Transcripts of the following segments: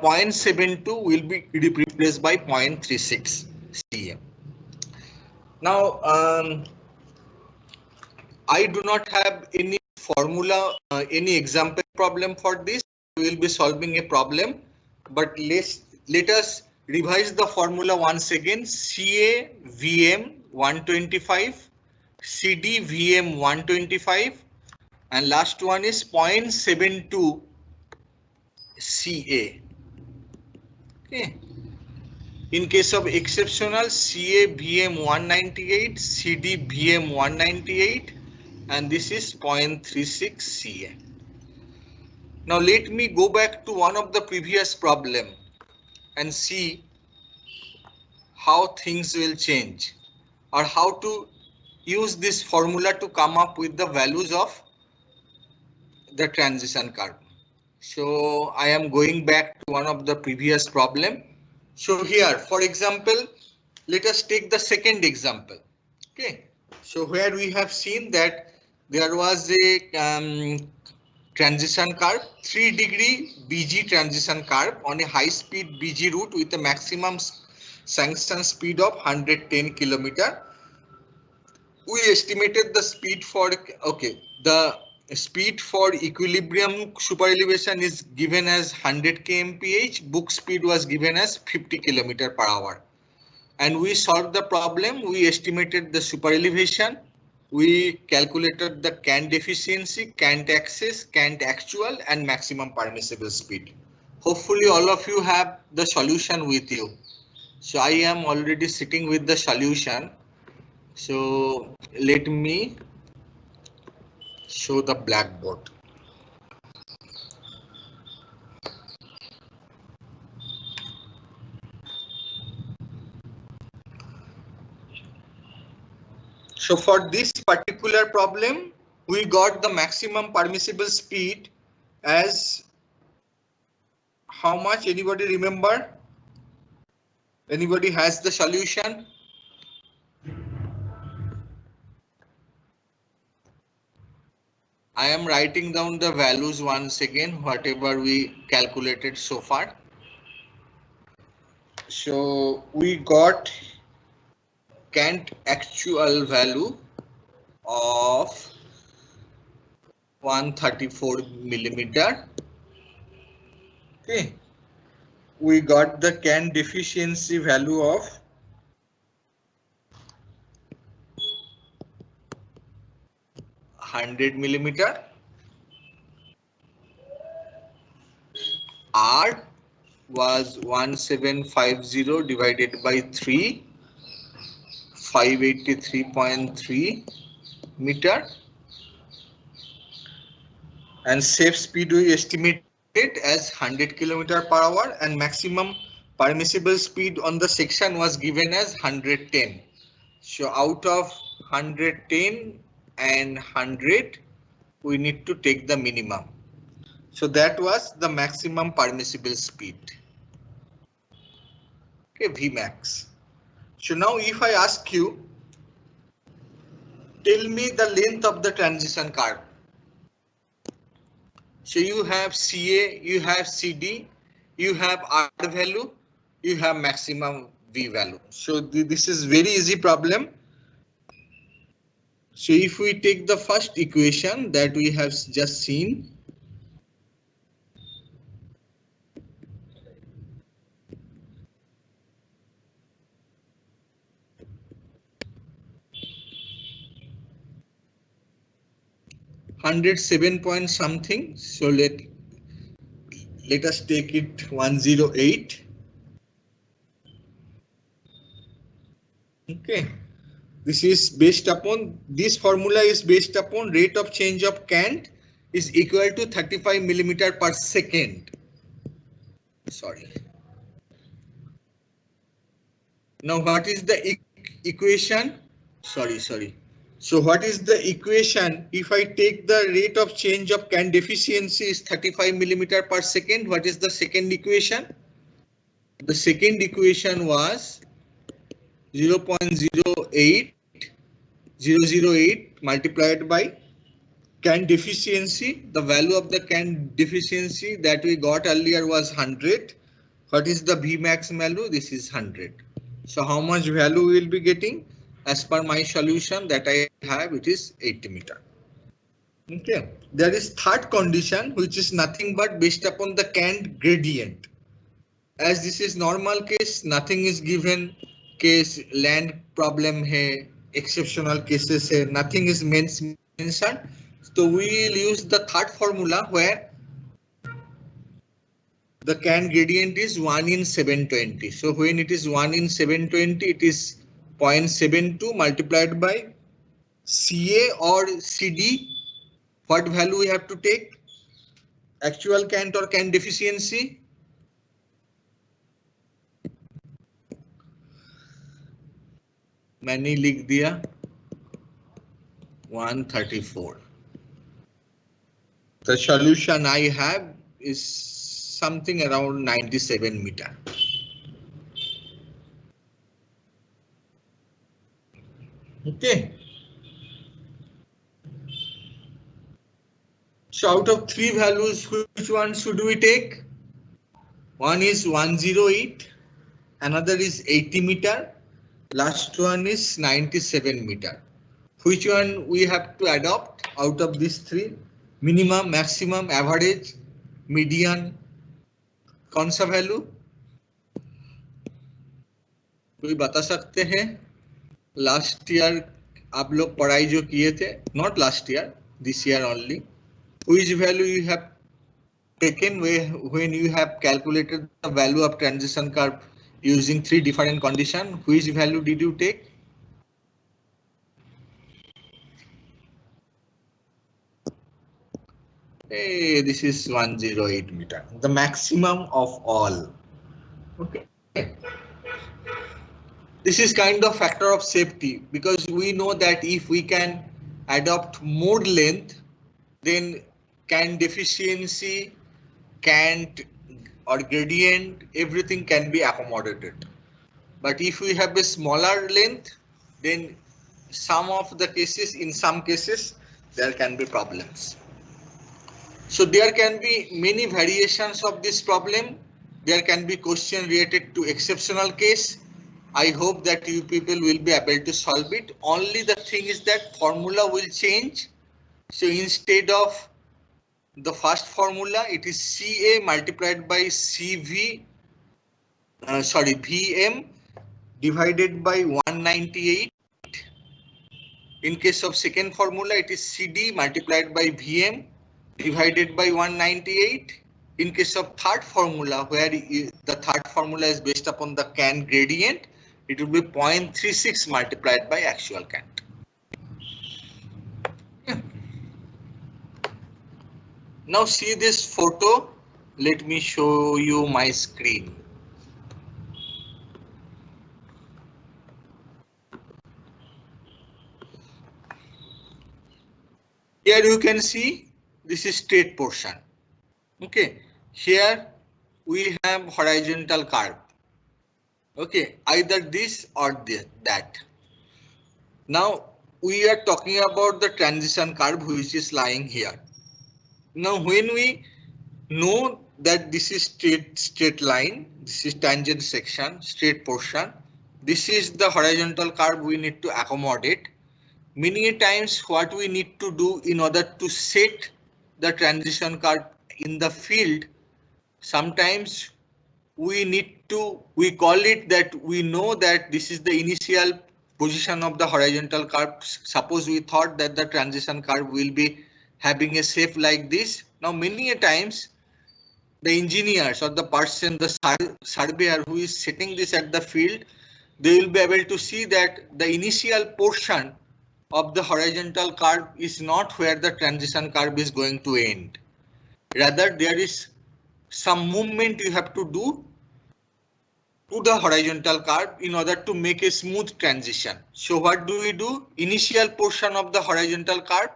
0.72 will be replaced by 0.36 cm. Now, I do not have any formula, any example problem for this. We will be solving a problem, but let us revise the formula once again. Ca Vm 125, Cd Vm 125, and last one is 0.72 Ca. Okay. In case of exceptional, Ca Vm 198, Cd Vm 198, and this is 0.36 Ca. Now let me go back to one of the previous problem and see how things will change, or how to use this formula to come up with the values of the transition curve. So I am going back to one of the previous problem. So here, for example, let us take the second example. Okay. So where we have seen that there was a transition curve, 3-degree BG transition curve on a high speed BG route with a maximum sanction speed of 110 km. We estimated the speed for, okay, the speed for equilibrium super elevation is given as 100 kmph, book speed was given as 50 km per hour. And we solved the problem. We estimated the super elevation. We calculated the Kant efficiency, Kant access, Kant actual, and maximum permissible speed. Hopefully all of you have the solution with you. So I am already sitting with the solution. So let me show the blackboard. So for this particular problem, we got the maximum permissible speed as how much? Anybody remember? Anybody has the solution? I am writing down the values once again, whatever we calculated so far. So we got Kant actual value of 134 millimeter. Okay. We got the Kant deficiency value of 100 millimeter. R was 1750 divided by 3, 583.3 meter, and safe speed we estimated as 100 km per hour, and maximum permissible speed on the section was given as 110. So out of 110 and 100, we need to take the minimum. So that was the maximum permissible speed. Okay, Vmax. So now if I ask you, tell me the length of the transition curve. So you have Ca, you have Cd, you have R value, you have maximum V value. So this is very easy problem. So if we take the first equation that we have just seen, (107 point something). So let us take it 108. Okay. This is based upon, this formula is based upon rate of change of Kant is equal to 35 millimeter per second. Sorry. Now what is the equation? Sorry. So what is the equation? If I take the rate of change of Kant deficiency is 35 millimeter per second, what is the second equation? The second equation was 0.08008 multiplied by Kant deficiency. The value of the Kant deficiency that we got earlier was 100. What is the Vmax value? This is 100. So how much value we will be getting? As per my solution that I have, it is 80 meter. Okay. There is third condition, which is nothing but based upon the cant gradient. As this is normal case, nothing is given. Case land problem hai, exceptional cases hai, nothing is mentioned. So we will use the third formula where the cant gradient is 1 in 720. So when it is 1 in 720, it is 0.72 multiplied by CA or CD. What value we have to take? Actual cant or cant deficiency? मैंने लिख दिया 134. The solution I have is something around 97 meter. Okay. So out of three values, which one should we take? One is 108, another is 80 meter, last one is 97 meter. Which one we have to adopt out of these three? Minimum, maximum, average, median, कौन सा value कोई बता सकते हैं? Last year आप लोग पढ़ाई जो किए थे, not last year, this year only, which value you have taken when you have calculated the value of transition curve using three different conditions? Which value did you take? Hey, this is 108 meter, the maximum of all. Okay. This is kind of factor of safety because we know that if we can adopt more length, then cant deficiency, cant or gradient, everything can be accommodated. But if we have a smaller length, then some of the cases, in some cases, there can be problems. So there can be many variations of this problem. There can be question related to exceptional case. I hope that you people will be able to solve it. Only the thing is that formula will change. So instead of the first formula, it is CA multiplied by VM divided by 198. In case of second formula, it is CD multiplied by VM divided by 198. In case of third formula, where the third formula is based upon the cant gradient, it will be 0.36 multiplied by actual cant. Yeah. Now see this photo. Let me show you my screen. Here you can see this is straight portion. Okay, here we have horizontal curve. Okay, either this or that. Now we are talking about the transition curve which is lying here. Now when we know that this is straight line, this is tangent section, straight portion, this is the horizontal curve we need to accommodate. Many times what we need to do in order to set the transition curve in the field, sometimes we call it that we know that this is the initial position of the horizontal curve. Suppose we thought that the transition curve will be having a shape like this. Now many times the engineers or the person, the surveyor who is setting this at the field, they will be able to see that the initial portion of the horizontal curve is not where the transition curve is going to end. Rather, there is some movement you have to do to the horizontal curve in order to make a smooth transition. So what do we do? Initial portion of the horizontal curve.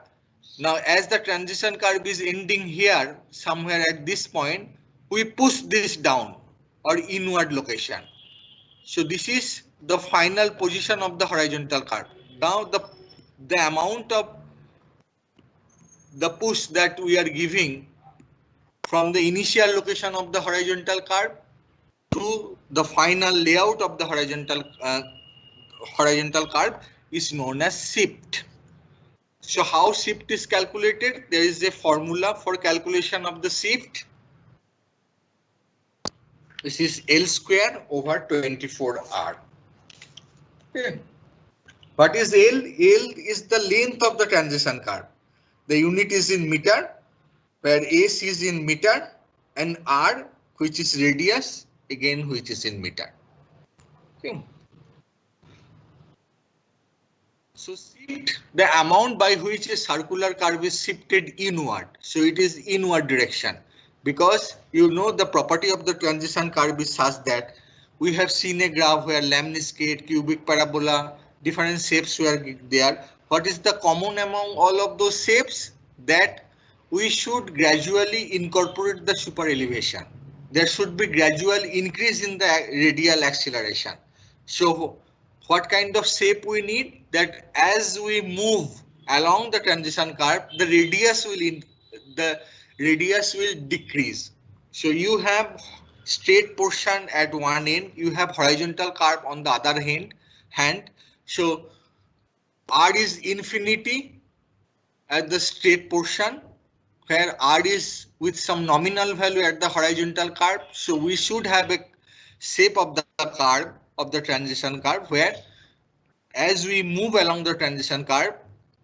Now as the transition curve is ending here, somewhere at this point, we push this down or inward location. So this is the final position of the horizontal curve. Now the amount of the push that we are giving from the initial location of the horizontal curve to the final layout of the horizontal curve is known as shift. So how shift is calculated? There is a formula for calculation of the shift. This is L square over 24R. Okay. What is L? L is the length of the transition curve. The unit is in meter, where S is in meter, and R, which is radius, again which is in meter. Okay. So shift, the amount by which a circular curve is shifted inward. So it is inward direction, because you know the property of the transition curve is such that we have seen a graph where lemniscate, cubic parabola, different shapes were there. What is the common among all of those shapes? That we should gradually incorporate the super elevation. There should be gradual increase in the radial acceleration. So what kind of shape we need? That as we move along the transition curve, the radius will decrease. So you have straight portion at one end, you have horizontal curve on the other hand. So R is infinity at the straight portion, where R is with some nominal value at the horizontal curve. So we should have a shape of the curve of the transition curve where as we move along the transition curve,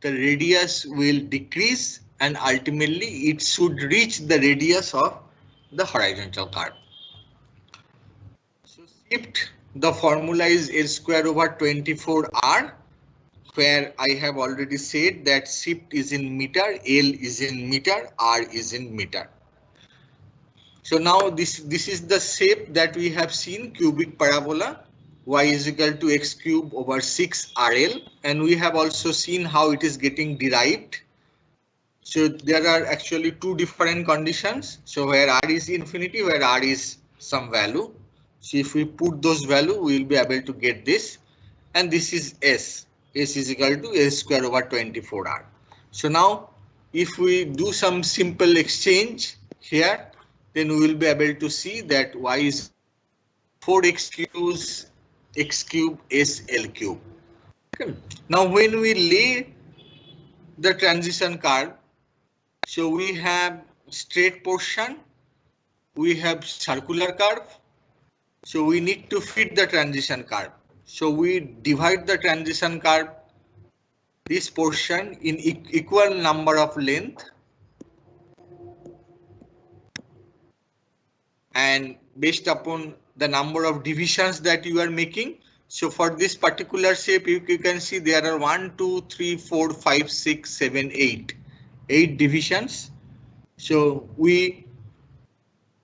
the radius will decrease and ultimately it should reach the radius of the horizontal curve. So shift, the formula is L square over 24R, where I have already said that shift is in meter, L is in meter, R is in meter. So now this is the shape that we have seen, cubic parabola, y is equal to x cube over 6 RL, and we have also seen how it is getting derived. So there are actually two different conditions. So where R is infinity, where R is some value. So if we put those value, we will be able to get this, and this is S. S is equal to S square over 24R. So now if we do some simple exchange here, then we will be able to see that y is 4x cube S L cube. Okay. Now when we lay the transition curve, so we have straight portion, we have circular curve, so we need to fit the transition curve. So we divide the transition curve, this portion, in equal number of length, and based upon the number of divisions that you are making. So for this particular shape, you can see there are 1, 2, 3, 4, 5, 6, 7, 8 divisions. So we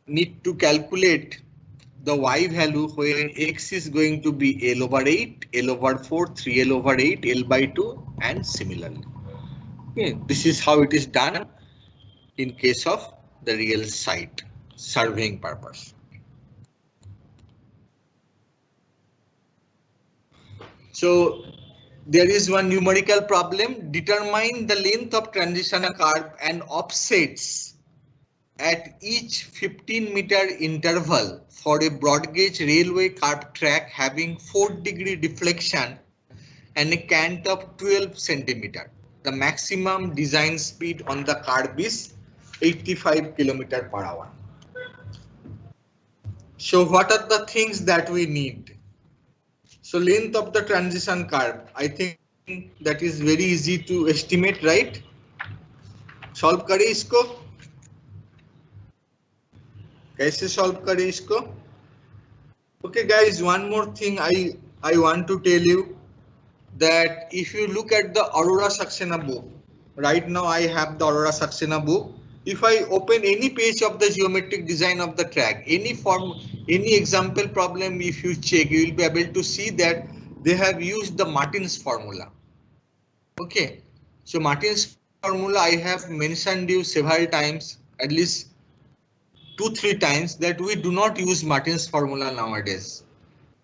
need to calculate the y value when x is going to be L over 8, L over 4, 3L over 8, L by 2, and similarly. Okay, this is how it is done in case of the real site surveying purpose. So there is one numerical problem. Determine the length of transition curve and offsets at each 15-meter interval for a broad gauge railway curved track having 4-degree deflection and a cant of 12 centimeter. The maximum design speed on the curve is 85 km per hour. So what are the things that we need? So length of the transition curve, I think that is very easy to estimate, right? Solve kare isko? Kaise solve kare isko? Okay guys, one more thing I want to tell you, that if you look at the Aurora Saxena book, right now I have the Aurora Saxena book. If I open any page of the geometric design of the track, any example problem, if you check, you will be able to see that they have used the Martin's formula. Okay, so Martin's formula I have mentioned you several times, at least 2-3 times, that we do not use Martin's formula nowadays.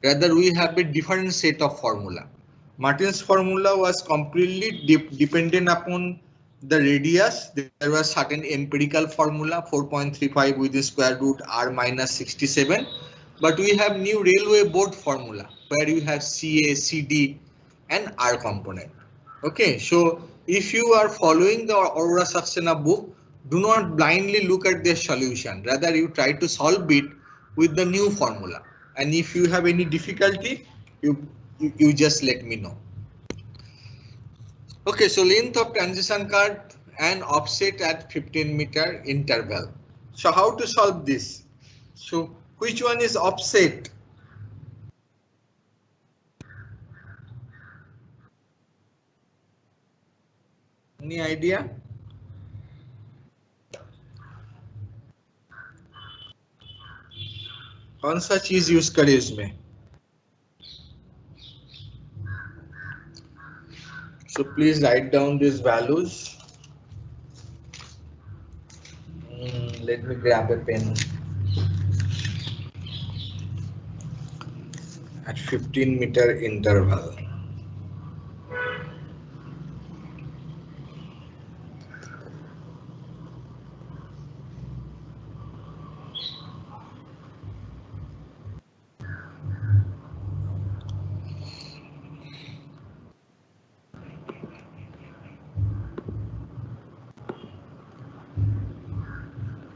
Rather, we have a different set of formula. Martin's formula was completely dependent upon the radius. There was certain empirical formula 4.35 with the square root R minus 67. But we have new railway board formula where you have CA, CD and R component. Okay, so if you are following the Aurora Saxena book, do not blindly look at their solution. Rather, you try to solve it with the new formula. And if you have any difficulty, you just let me know. Okay, so length of transition card and offset at 15-meter interval. So how to solve this? So which one is offset? Any idea? कौन सा चीज use करे इसमें? So please write down these values. Let me grab a pen. At 15-meter interval.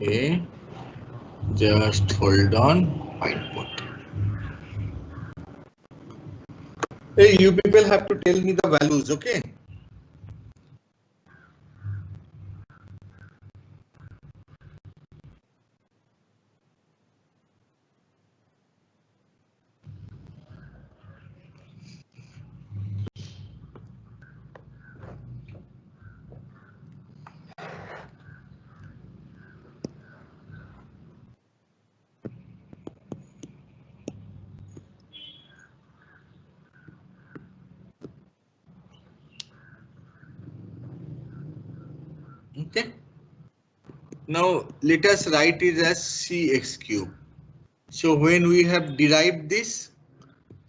Okay, just hold on. Whiteboard. Hey, you people have to tell me the values, okay? Okay. Now let us write it as Cx cube. So when we have derived this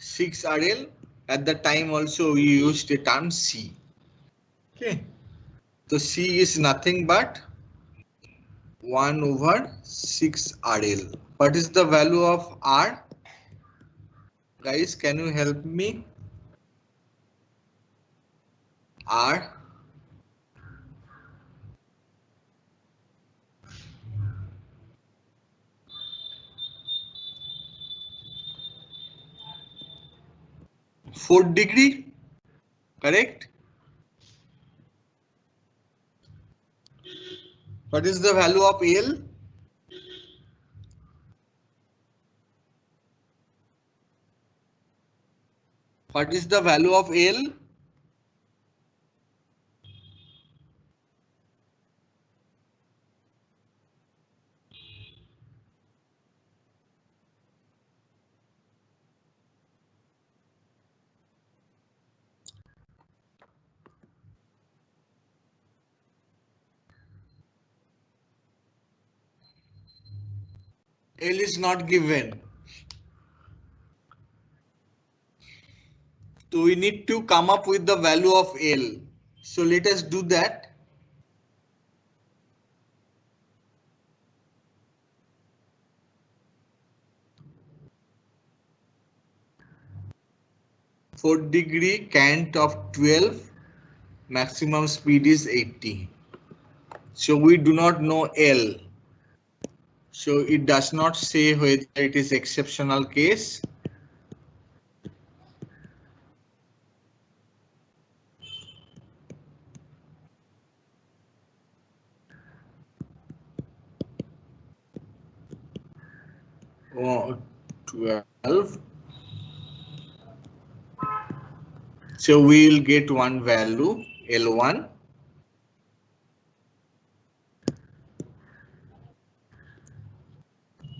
6RL, at the time also we used the term C. Okay. So C is nothing but 1 over 6RL. What is the value of R? Guys, can you help me? R. Fourth degree, correct? What is the value of L? What is the value of L? L is not given. So we need to come up with the value of L. So let us do that. Fourth degree, cant of 12, maximum speed is 80. So we do not know L. So it does not say whether it is exceptional case. Or 12. So we will get one value, L1.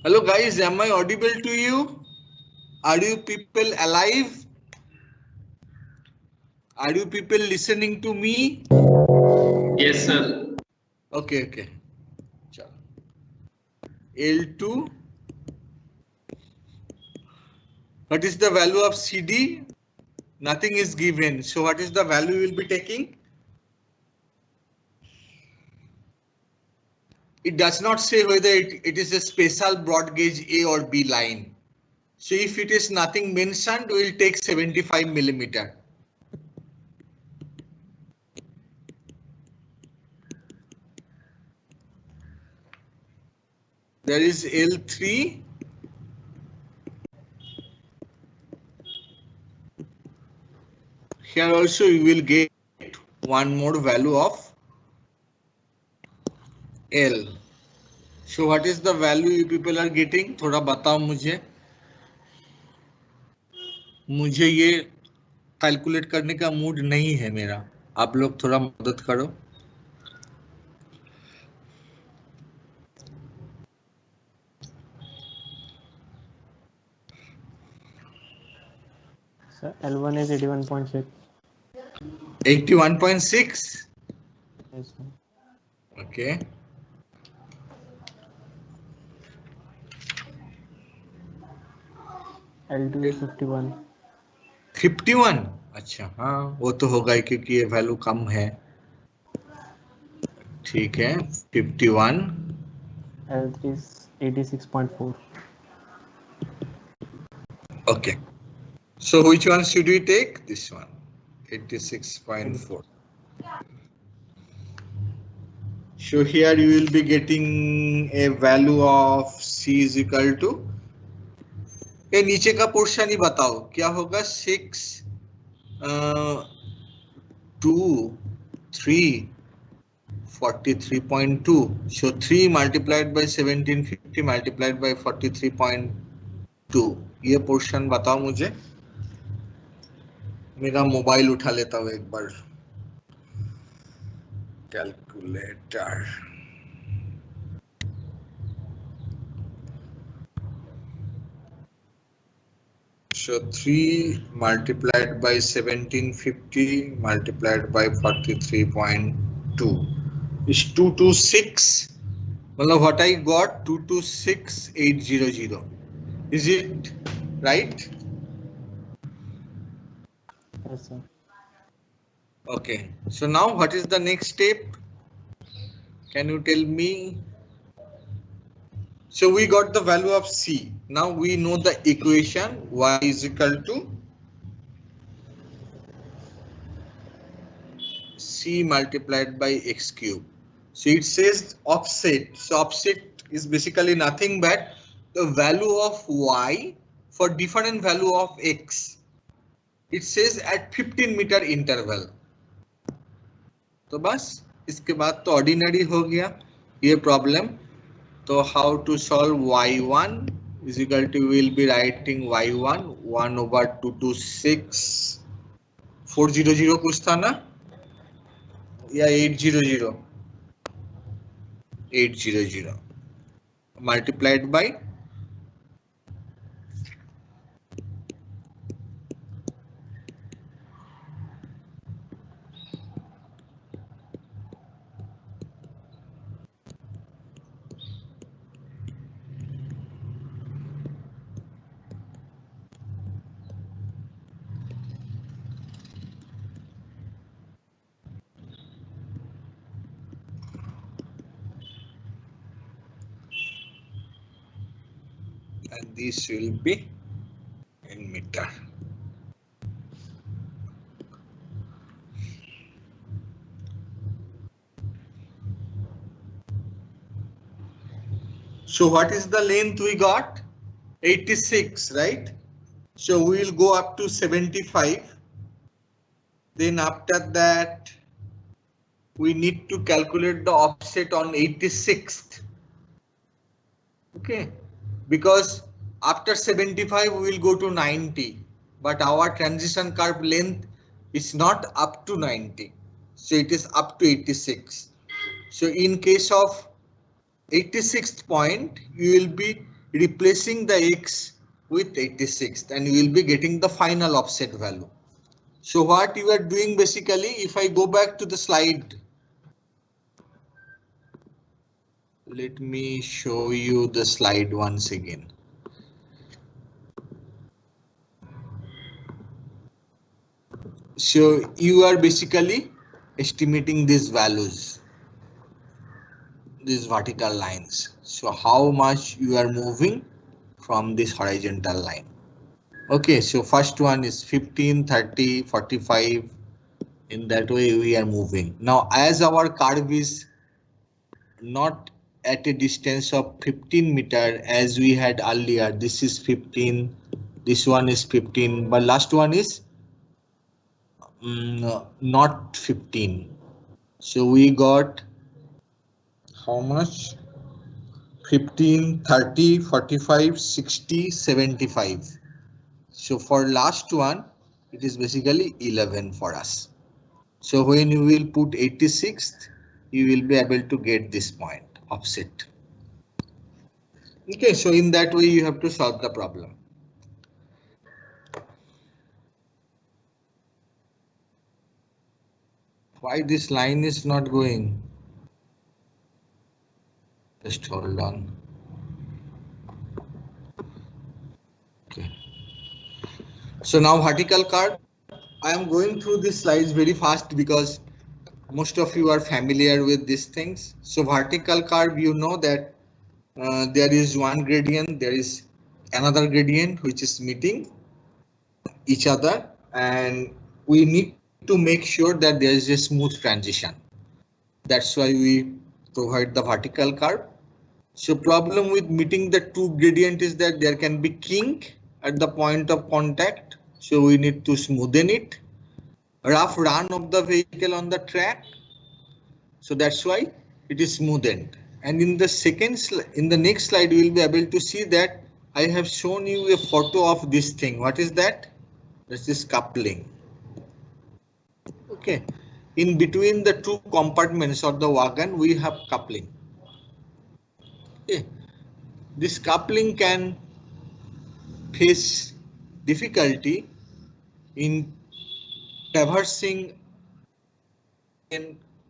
Hello guys, am I audible to you? Are you people alive? Are you people listening to me? Yes, sir. Okay, okay. L2. What is the value of CD? Nothing is given. So what is the value we'll be taking? It does not say whether it is a special broad gauge A or B line. So if it is nothing mentioned, we'll take 75 millimeter. There is L3. Here also you will get one more value of L. So what is the value you people are getting? थोड़ा बताओ मुझे ये calculate करने का mood नहीं है मेरा, आप लोग थोड़ा मदद करो. Sir, L1 is 81.6. 81.6. Yes, sir. Okay. L2 is 51. 51. अच्छा हाँ वो तो होगा ही क्योंकि ये वैल्यू कम है. ठीक है 51. L3 is 86.4. Okay. So which one should we take? This one. 86.4. So here you will be getting a value of C is equal to. ये नीचे का पोर्शन ही बताओ क्या होगा. 6 2 3 43.2. So 3 multiplied by 1750 multiplied by 43.2. ये पोर्शन बताओ मुझे. मेरा मोबाइल उठा लेता हूँ एक बार. Calculator. So 3 multiplied by 1750 multiplied by 43.2 is 226. मतलब what I got 226800. Is it right? Yes, sir. Okay. So now what is the next step? Can you tell me? So we got the value of C. Now we know the equation y is equal to C multiplied by x cube. So it says offset. So offset is basically nothing but the value of y for different value of x. It says at 15 meter interval. तो बस इसके बाद तो ordinary हो गया ये problem. तो how to solve y1 is equal to we will be writing y1 1 over 226 400 कुछ था ना या 800 multiplied by and this will be in meter. So what is the length we got? 86, right? So we will go up to 75. Then after that, we need to calculate the offset on 86th. Okay, because after 75 we will go to 90, but our transition curve length is not up to 90, so it is up to 86. So in case of 86th point, you will be replacing the x with 86th and you will be getting the final offset value. So what you are doing basically, if I go back to the slide, let me show you the slide once again. So you are basically estimating these values, these vertical lines. So how much you are moving from this horizontal line. Okay, so first one is 15, 30, 45. In that way we are moving. Now as our curve is not at a distance of 15 meter as we had earlier, this is 15, this one is 15, but last one is not 15. So we got how much? 15, 30, 45, 60, 75. So for last one, it is basically 11 for us. So when you will put 86th, you will be able to get this point offset. Okay, so in that way you have to solve the problem. Why this line is not going? Just hold on. Okay. So now vertical curve. I am going through these slides very fast because most of you are familiar with these things. So vertical curve, you know that there is one gradient, there is another gradient which is meeting each other, and we need to make sure that there is a smooth transition. That's why we provide the vertical curve. So problem with meeting the two gradient is that there can be kink at the point of contact. So we need to smoothen it. Rough run of the vehicle on the track. So that's why it is smoothened. And in the next slide, you will be able to see that I have shown you a photo of this thing. What is that? This is coupling. Okay. In between the two compartments of the wagon, we have coupling. Okay. This coupling can face difficulty in traversing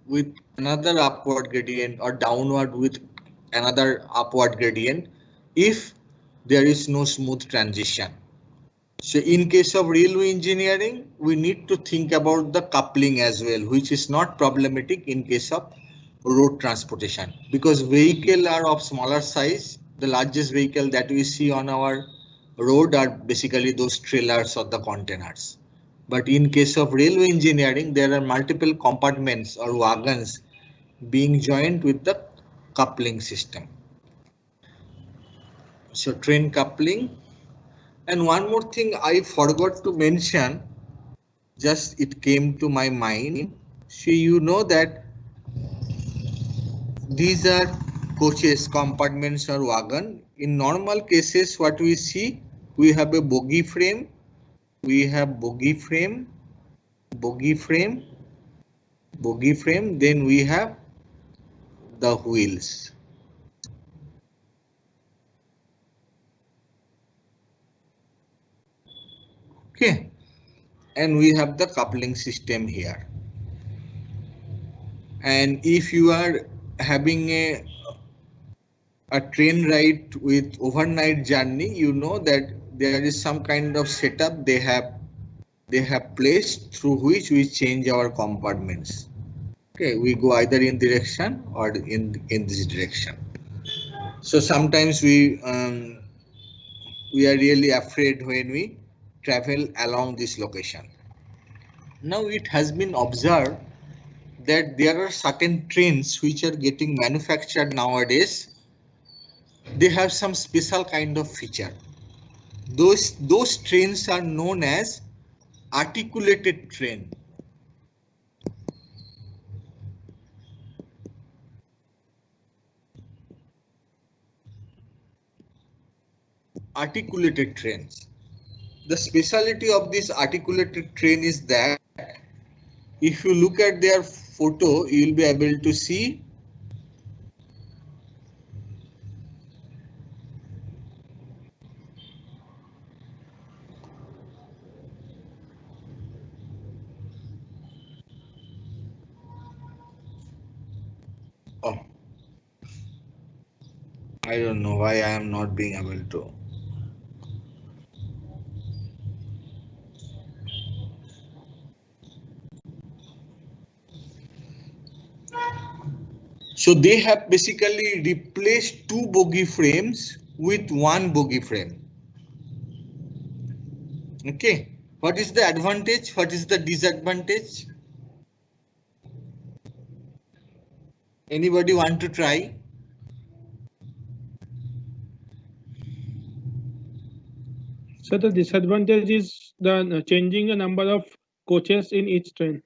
with another upward gradient or downward with another upward gradient if there is no smooth transition. So in case of railway engineering, we need to think about the coupling as well, which is not problematic in case of road transportation, because vehicles are of smaller size. The largest vehicle that we see on our road are basically those trailers or the containers. But in case of railway engineering, there are multiple compartments or wagons being joined with the coupling system. So train coupling. And one more thing I forgot to mention, just it came to my mind. So you know that these are coaches, compartments or wagon. In normal cases, what we see, we have a bogie frame, we have bogie frame, bogie frame, bogie frame, then we have the wheels. Okay, and we have the coupling system here. And if you are having a train ride with overnight journey, you know that there is some kind of setup they have placed through which we change our compartments. Okay, we go either in direction or in this direction. So sometimes we are really afraid when we travel along this location. Now it has been observed that there are certain trains which are getting manufactured nowadays. They have some special kind of feature. Those trains are known as articulated train. Articulated trains. The specialty of this articulated train is that if you look at their photo, you will be able to see I don't know why I am not being able to. So they have basically replaced two bogie frames with one bogie frame. Okay, what is the advantage? What is the disadvantage? Anybody want to try? So the disadvantage is the changing the number of coaches in each train.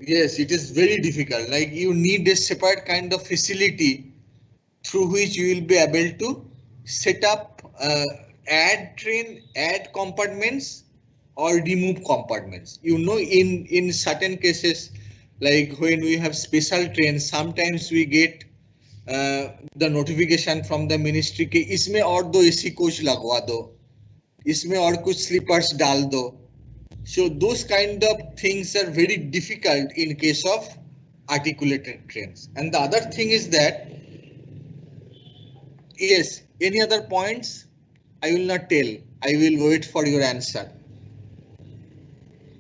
Yes, it is very difficult. Like you need a separate kind of facility through which you will be able to set up, add train, add compartments or remove compartments. You know, in certain cases, like when we have special trains, sometimes we get the notification from the ministry कि इसमें और दो AC coach लगवा दो, इसमें और कुछ slippers डाल दो. So those kind of things are very difficult in case of articulated trains. And the other thing is that, yes, any other points? I will not tell. I will wait for your answer.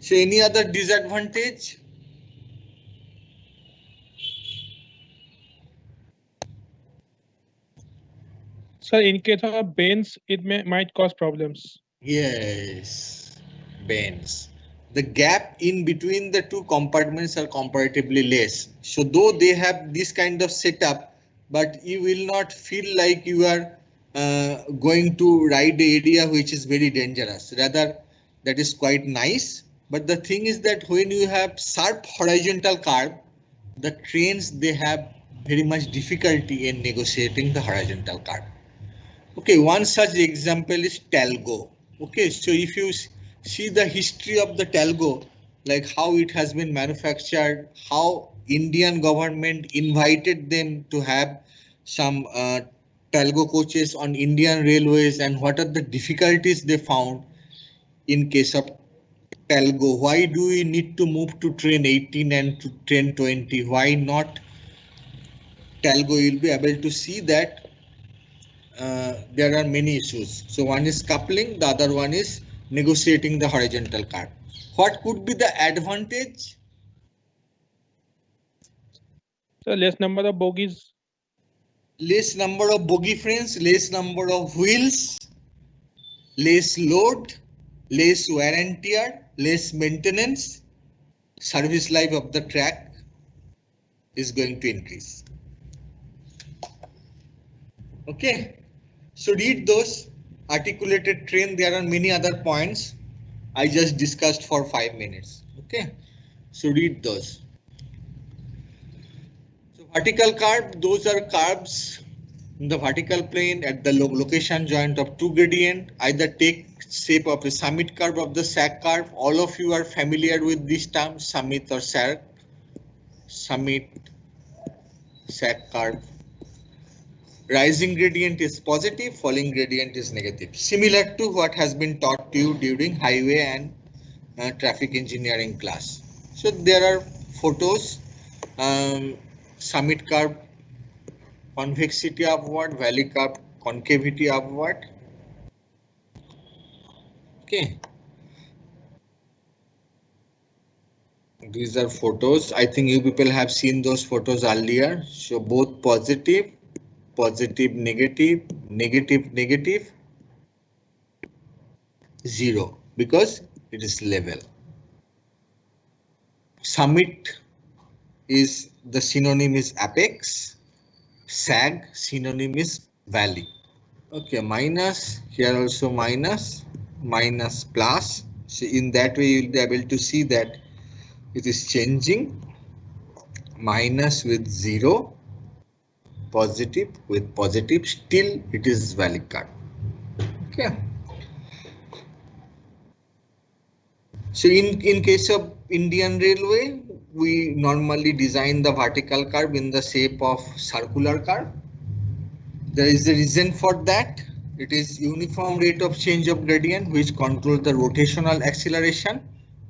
So any other disadvantage? So in case of bends, it might cause problems. Yes, bends. The gap in between the two compartments are comparatively less. So though they have this kind of setup, but you will not feel like you are going to ride the area which is very dangerous. Rather, that is quite nice. But the thing is that when you have sharp horizontal curve, the trains, they have very much difficulty in negotiating the horizontal curve. Okay, one such example is Talgo. Okay, so if you see the history of the Talgo, like how it has been manufactured, how Indian government invited them to have some Talgo coaches on Indian railways, and what are the difficulties they found in case of Talgo. Why do we need to move to train 18 and to train 20? Why not Talgo? You'll be able to see that there are many issues. So one is coupling, the other one is negotiating the horizontal curve. What could be the advantage? So less number of bogies. Less number of bogie frames, less number of wheels, less load, less wear and tear, less maintenance. Service life of the track is going to increase. Okay. So read those. Articulated train, there are many other points I just discussed for 5 minutes. Okay, so read those. So vertical curve, those are curves in the vertical plane at the location joint of two gradient, either take shape of a summit curve of the sag curve. All of you are familiar with this term, summit or sag. Summit, sag curve. Rising gradient is positive, falling gradient is negative. Similar to what has been taught to you during highway and traffic engineering class. So there are photos, summit curve, convexity upward, valley curve, concavity upward. Okay. These are photos. I think you people have seen those photos earlier. So both positive, positive, negative, negative, negative, 0 because it is level. Summit is the synonym is apex, sag synonym is valley. Okay, minus, here also minus, minus plus. So in that way you'll be able to see that it is changing, minus with 0, positive with positive, still it is valley curve. Okay. So in case of Indian Railway, we normally design the vertical curve in the shape of circular curve. There is a reason for that. It is uniform rate of change of gradient which controls the rotational acceleration,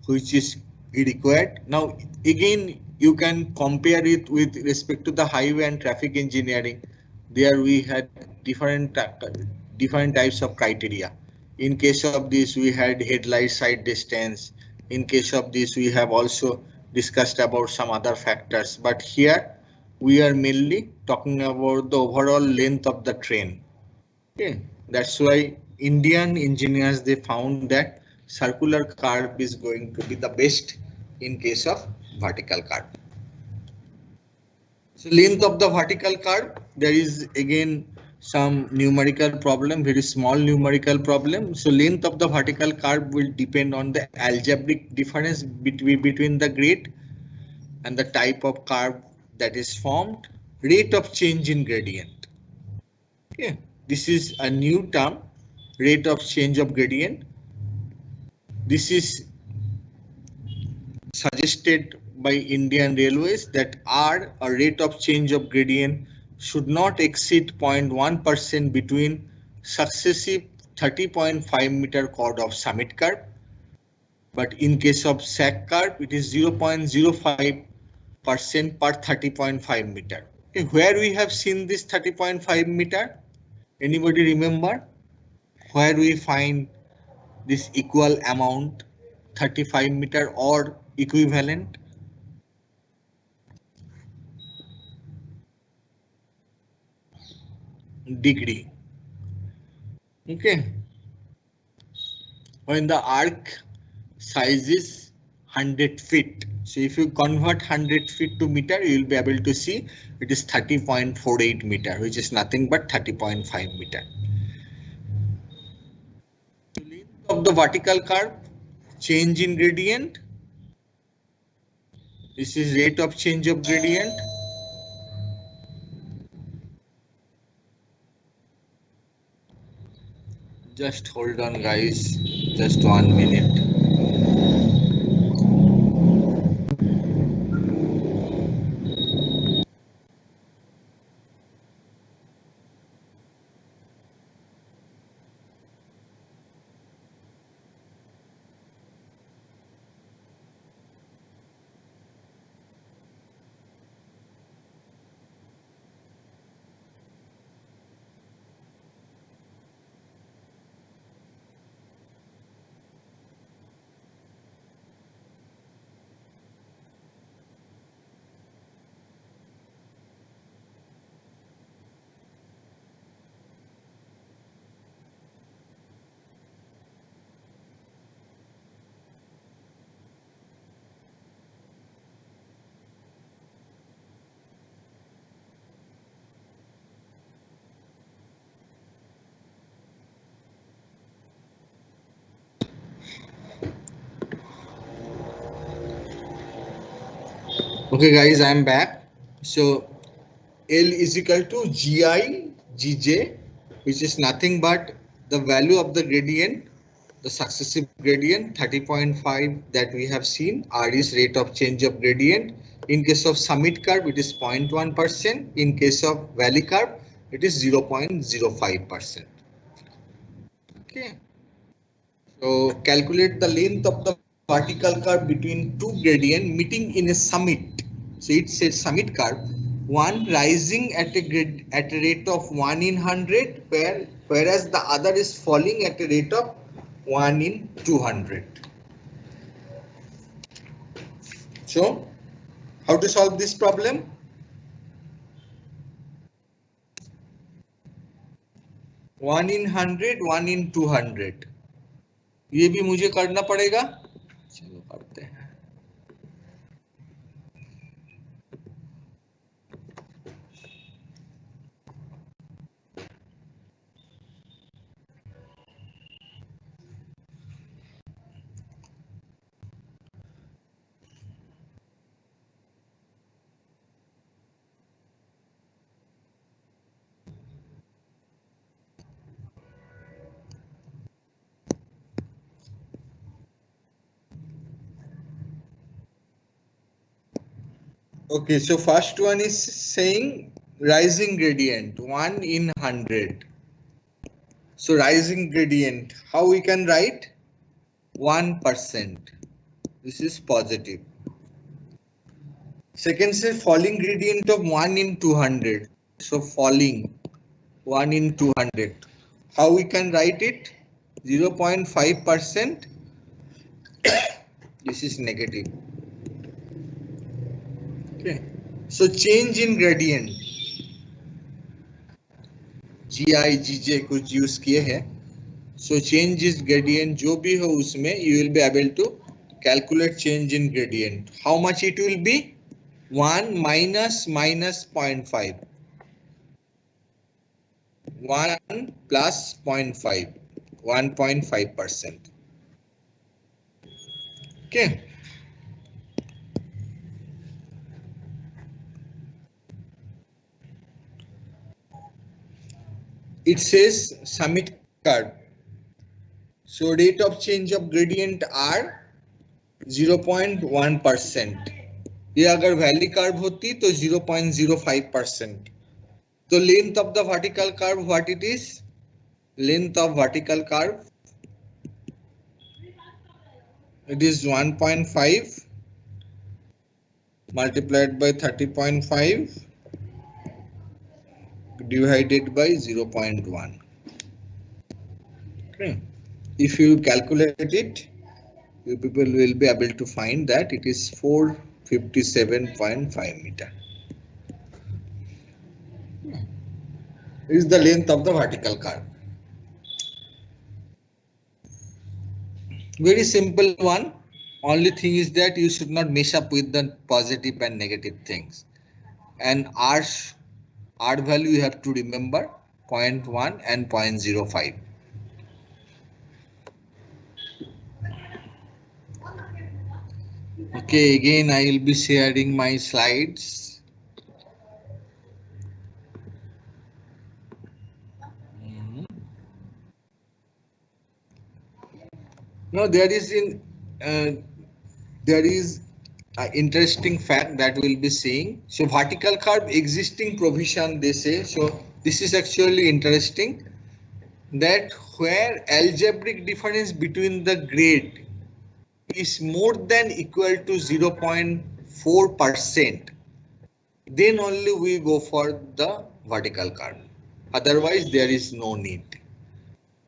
which is required. Now again, you can compare it with respect to the highway and traffic engineering. There we had different types of criteria. In case of this, we had headlight side distance. In case of this, we have also discussed about some other factors, but here we are mainly talking about the overall length of the train. Okay, that's why Indian engineers, they found that circular curve is going to be the best in case of vertical curve. So length of the vertical curve, there is again some numerical problem, very small numerical problem. So length of the vertical curve will depend on the algebraic difference between the grade and the type of curve that is formed, rate of change in gradient. Okay, this is a new term, rate of change of gradient. This is suggested by Indian Railways that R, a rate of change of gradient, should not exceed 0.1% between successive 30.5 meter chord of summit curve. But in case of sag curve, it is 0.05% per 30.5 meter. Okay, where we have seen this 30.5 meter? Anybody remember? Where we find this equal amount, 35 meter or equivalent? Degree. Okay. When the arc size is 100 feet. So if you convert 100 feet to meter, you will be able to see it is 30.48 meter, which is nothing but 30.5 meter. So length of the vertical curve, change in gradient. This is rate of change of gradient. Just hold on, guys. Just 1 minute. Okay, guys, I am back. So L is equal to Gi Gj, which is nothing but the value of the gradient, the successive gradient 30.5 that we have seen. R is rate of change of gradient. In case of summit curve, it is 0.1%. In case of valley curve, it is 0.05%. Okay. So calculate the length of the vertical curve between two gradient meeting in a summit. So it says summit curve, one rising at a rate of 1 in 100, whereas the other is falling at a rate of 1 in 200. So how to solve this problem? One in 100, 1 in 200. ये भी मुझे करना पड़ेगा. चलो करते हैं. Okay, so first one is saying rising gradient 1 in 100. So rising gradient, how we can write? 1%. This is positive. Second say falling gradient of 1 in 200. So falling 1 in 200. How we can write it? 0.5%. This is negative. Okay. So change in gradient. Gi, Gj कुछ use किए हैं. So change is gradient जो भी हो उसमें you will be able to calculate change in gradient. How much it will be? 1 minus 0.5. 1 plus 0.5. 1.5%. Okay. It says summit curve. So rate of change of gradient R 0.1%. ये अगर valley curve होती तो 0.05%. तो length of the vertical curve, what it is? Length of vertical curve, it is 1.5 multiplied by 30.5 divided by 0.1. Okay. If you calculate it, you people will be able to find that it is 457.5 meter. Is the length of the vertical curve. Very simple one. Only thing is that you should not mess up with the positive and negative things. And R value you have to remember 0.1 and 0.05. Okay, again I will be sharing my slides. Now there is an interesting fact that we'll be seeing. So vertical curve existing provision they say. So this is actually interesting, that where algebraic difference between the grade is more than equal to 0.4%, then only we go for the vertical curve. Otherwise there is no need.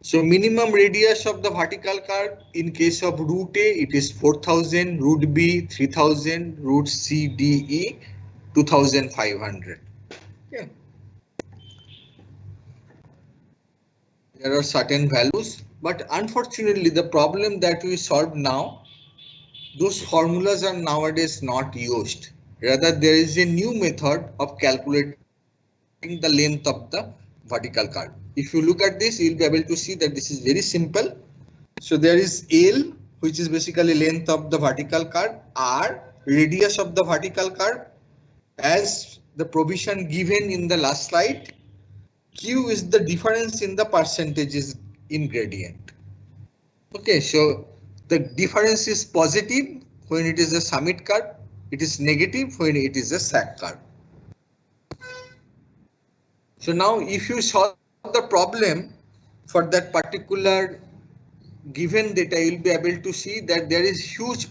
So minimum radius of the vertical curve in case of root A it is 4000, root B 3000, root C D E 2500. Yeah. There are certain values, but unfortunately the problem that we solve now, those formulas are nowadays not used. Rather there is a new method of calculating the length of the vertical curve. If you look at this, you will be able to see that this is very simple. So there is L, which is basically length of the vertical curve, R, radius of the vertical curve, as the provision given in the last slide. Q is the difference in the percentages in gradient. Okay, so the difference is positive when it is a summit curve, it is negative when it is a sag curve. So now if you solve the problem for that particular given data, you will be able to see that there is huge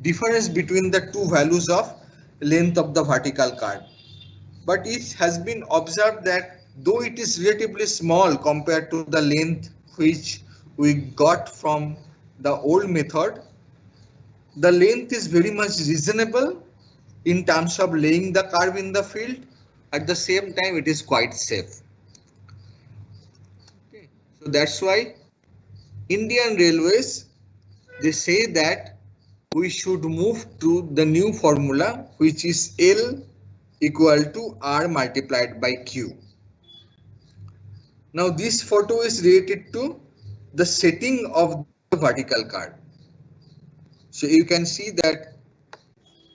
difference between the two values of length of the vertical curve. But it has been observed that though it is relatively small compared to the length which we got from the old method, the length is very much reasonable in terms of laying the curve in the field. At the same time, it is quite safe. Okay. So that's why Indian Railways, they say that we should move to the new formula, which is L equal to R multiplied by Q. Now this photo is related to the setting of the vertical curve. So you can see that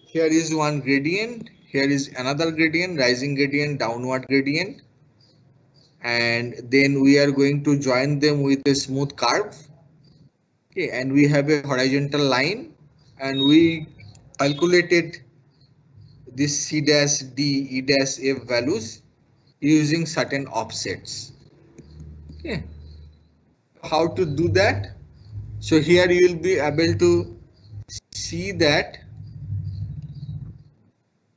here is one gradient, here is another gradient, rising gradient, downward gradient, and then we are going to join them with a smooth curve. Okay, and we have a horizontal line, and we calculated this C dash D, E dash F values using certain offsets. Okay, how to do that? So here you will be able to see that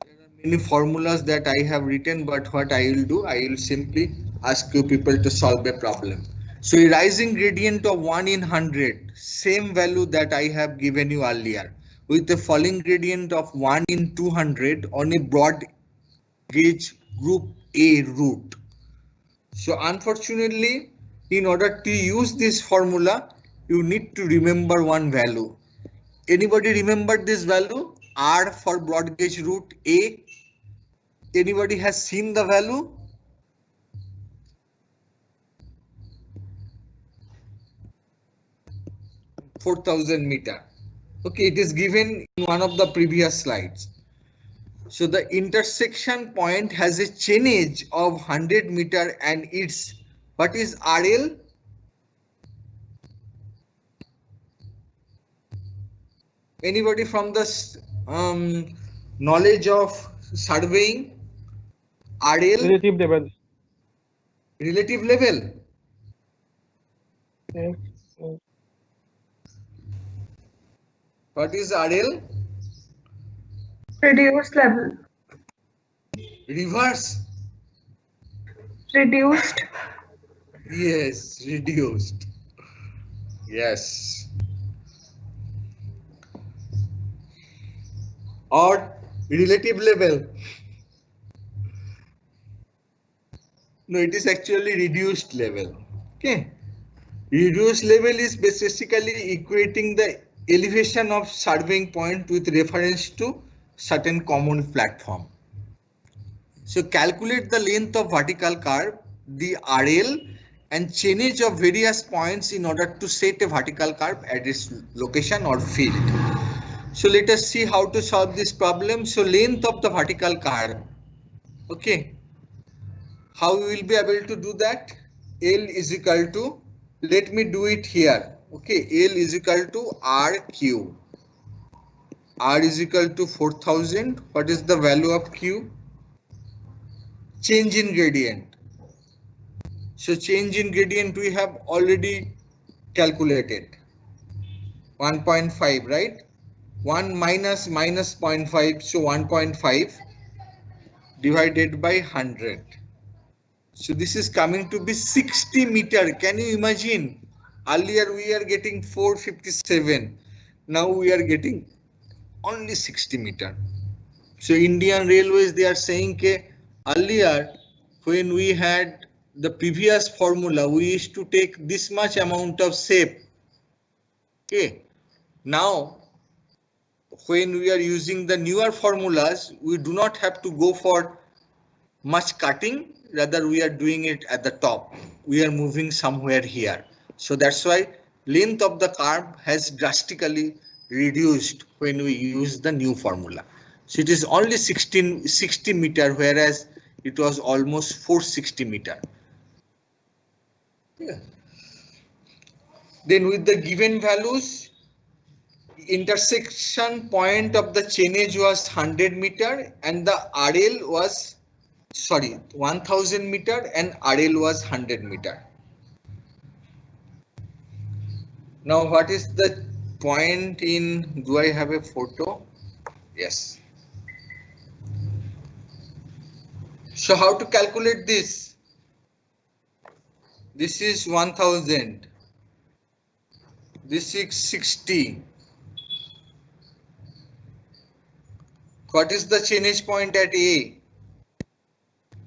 there are many formulas that I have written, but what I will do, I will simply ask you people to solve a problem. So a rising gradient of 1 in 100, same value that I have given you earlier, with a falling gradient of 1 in 200 on a broad gauge group A route. So unfortunately, In order to use this formula, you need to remember one value. Anybody remember this value? R for broad gauge route A. Anybody has seen the value? (4,000 meters). Okay, it is given in one of the previous slides. So the intersection point has a chainage of 100 meters and its, what is RL? Anybody from the knowledge of surveying? RL? Relative level. Relative level. Yes. What is RL? Reduced level. Reverse. Reduced. Yes, reduced. Yes. Or relative level. No, it is actually reduced level. Okay. Reduced level is basically equating the elevation of surveying point with reference to certain common platform. So calculate the length of vertical curve, the RL, and chainage of various points in order to set a vertical curve at its location or field. So let us see how to solve this problem. So length of the vertical curve. Okay. How we will be able to do that? L is equal to, let me do it here. Okay, L is equal to RQ. R is equal to 4,000. What is the value of Q? Change in gradient. So change in gradient we have already calculated. 1.5, right? 1 minus 0.5, so 1.5 divided by 100. So this is coming to be 60 meter. Can you imagine? Earlier we are getting 457. Now we are getting only 60 meter. So Indian Railways, they are saying that earlier when we had the previous formula, we used to take this much amount of shape. Okay. Now when we are using the newer formulas, we do not have to go for much cutting, rather we are doing it at the top. We are moving somewhere here. So that's why length of the curve has drastically reduced when we use the new formula. So it is only 60 meter, whereas it was almost 460 meter. Yeah. Then with the given values, intersection point of the chainage was 100 meter and the RL was 1000 meter and RL was 100 meter. Now what is the point in, do I have a photo? Yes. So how to calculate this? This is 1000. This is 60. What is the chainage point at A?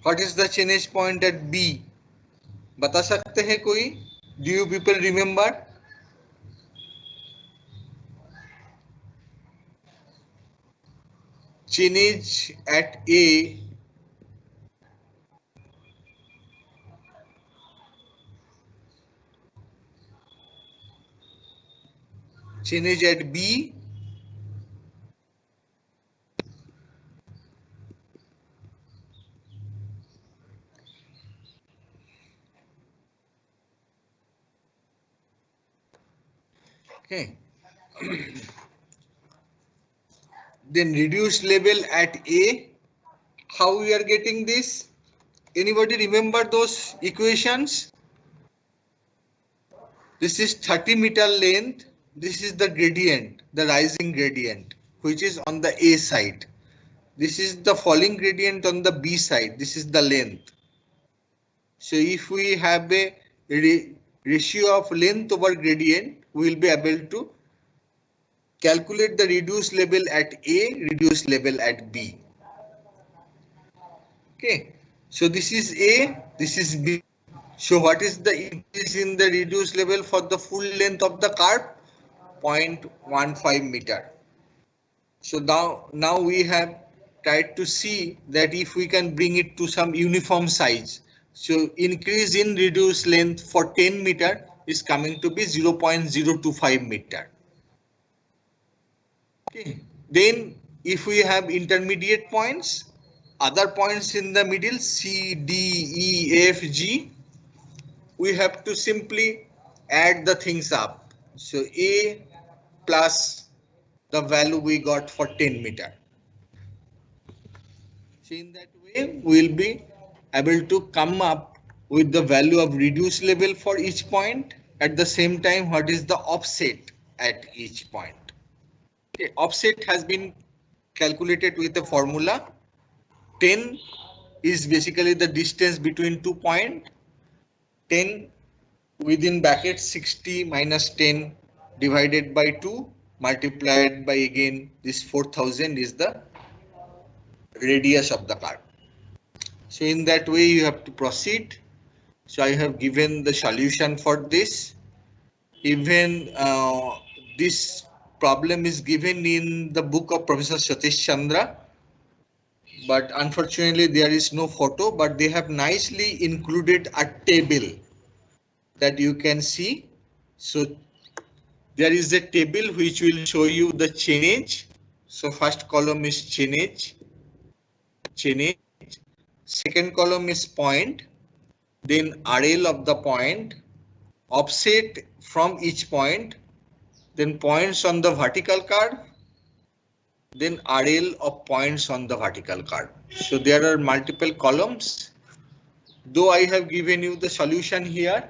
What is the chainage point at B? बता सकते हैं कोई? Do you people remember? Chainage at A. Chainage at B. Okay. Then reduced level at A. How we are getting this? Anybody remember those equations? This is 30 meter length. This is the gradient, the rising gradient, which is on the A side. This is the falling gradient on the B side. This is the length. So if we have a ratio of length over gradient, we will be able to calculate the reduced level at A, reduced level at B. Okay. So this is A, this is B. So what is the increase in the reduced level for the full length of the curve? 0.15 meter. So now we have tried to see that if we can bring it to some uniform size. So increase in reduced length for 10 meter is coming to be 0.025 meter. Okay. Then if we have intermediate points, other points in the middle C, D, E, F, G, we have to simply add the things up. So A plus the value we got for 10 meter. So in that way, we will be able to come up with the value of reduced level for each point. At the same time, what is the offset at each point? Okay, offset has been calculated with the formula. 10 is basically the distance between 2 points. 10 within bracket 60 minus 10 divided by 2 multiplied by again this 4000 is the radius of the curve. So in that way you have to proceed. So I have given the solution for this. Even this problem is given in the book of Professor Satish Chandra, but unfortunately there is no photo, but they have nicely included a table that you can see. So there is a table which will show you the chainage. So first column is chainage. Second column is point, then RL of the point, offset from each point, then points on the vertical curve, then RL of points on the vertical curve. So there are multiple columns. Though I have given you the solution here,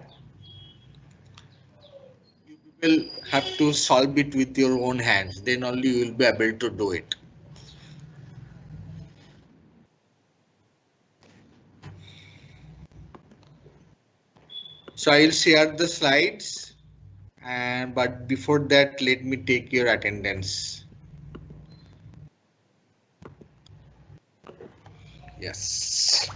you will have to solve it with your own hands. Then only you will be able to do it. So I'll share the slides, but before that, let me take your attendance. Yes.